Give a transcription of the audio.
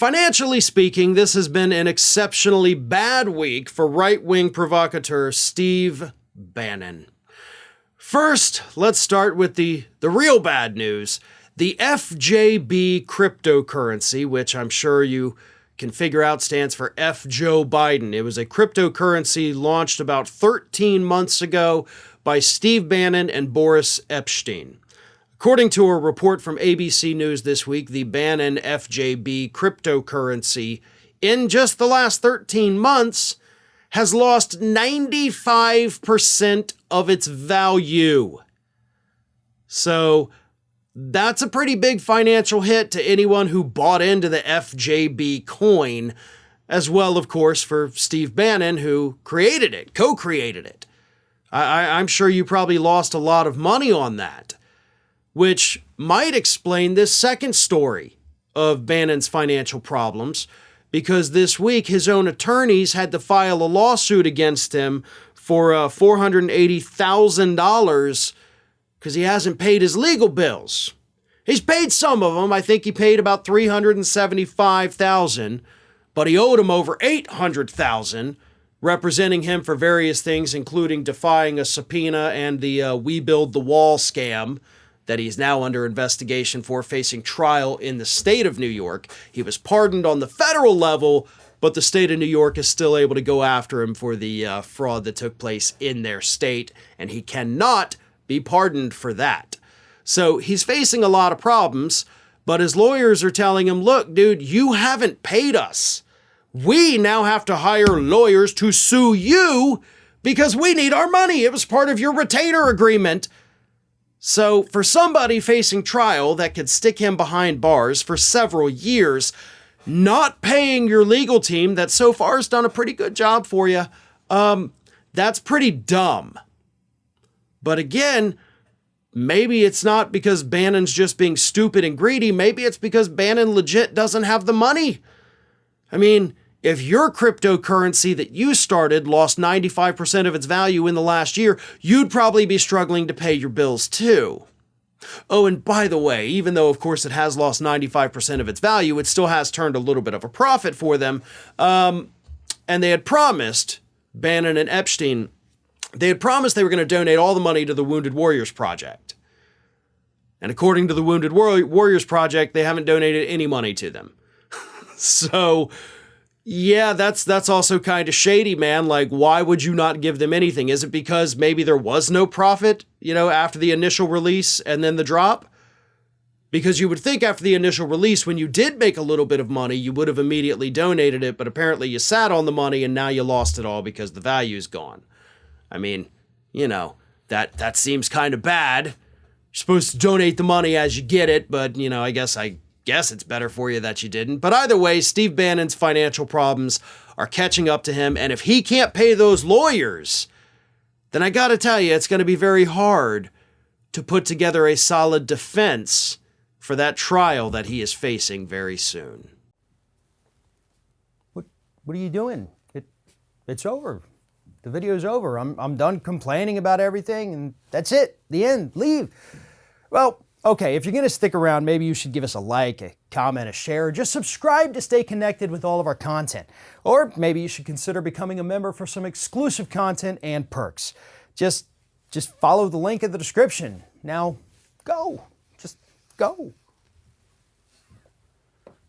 Financially speaking, this has been an exceptionally bad week for right-wing provocateur Steve Bannon. First, let's start with the real bad news. The FJB cryptocurrency, which I'm sure you can figure out stands for F. Joe Biden. It was a cryptocurrency launched about 13 months ago by Steve Bannon and Boris Epshteyn. According to a report from ABC News this week, the Bannon FJB cryptocurrency, in just the last 13 months, has lost 95% of its value. So that's a pretty big financial hit to anyone who bought into the FJB coin, as well, of course, for Steve Bannon, who created it, co-created it. I'm sure you probably lost a lot of money on that, which might explain this second story of Bannon's financial problems, because this week his own attorneys had to file a lawsuit against him for $480,000 because he hasn't paid his legal bills. He's paid some of them. I think he paid about $375,000, but he owed him over $800,000, representing him for various things, including defying a subpoena and the We Build the Wall scam that he's now under investigation for, facing trial in the state of New York. He was pardoned on the federal level, but the state of New York is still able to go after him for the fraud that took place in their state, and he cannot be pardoned for that. So he's facing a lot of problems, but his lawyers are telling him, look, dude, you haven't paid us. We now have to hire lawyers to sue you because we need our money. It was part of your retainer agreement. So for somebody facing trial that could stick him behind bars for several years, not paying your legal team that so far has done a pretty good job for you, that's pretty dumb. But again, maybe it's not because Bannon's just being stupid and greedy. Maybe it's because Bannon legit doesn't have the money. I mean, if your cryptocurrency that you started lost 95% of its value in the last year, you'd probably be struggling to pay your bills too. Oh, and by the way, even though, of course, it has lost 95% of its value, it still has turned a little bit of a profit for them. And they had promised, Bannon and Epshteyn, they had promised they were going to donate all the money to the Wounded Warriors Project. And according to the Wounded Warriors Project, they haven't donated any money to them. So, yeah, that's also kind of shady, man. Like, why would you not give them anything? Is it because maybe there was no profit, after the initial release and then the drop? Because you would think after the initial release, when you did make a little bit of money, you would have immediately donated it, but apparently you sat on the money and now you lost it all because the value's gone. I mean, that seems kind of bad. You're supposed to donate the money as you get it, but, I guess it's better for you that you didn't. But either way, Steve Bannon's financial problems are catching up to him, and if he can't pay those lawyers, then I gotta tell you, it's gonna be very hard to put together a solid defense for that trial that he is facing very soon. What are you doing? It's over. The video's over. I'm done complaining about everything, and that's it. The end. Leave. Well, okay, if you're going to stick around, maybe you should give us a like, a comment, a share, or just subscribe to stay connected with all of our content. Or maybe you should consider becoming a member for some exclusive content and perks. Just follow the link in the description. Now, go. Just go.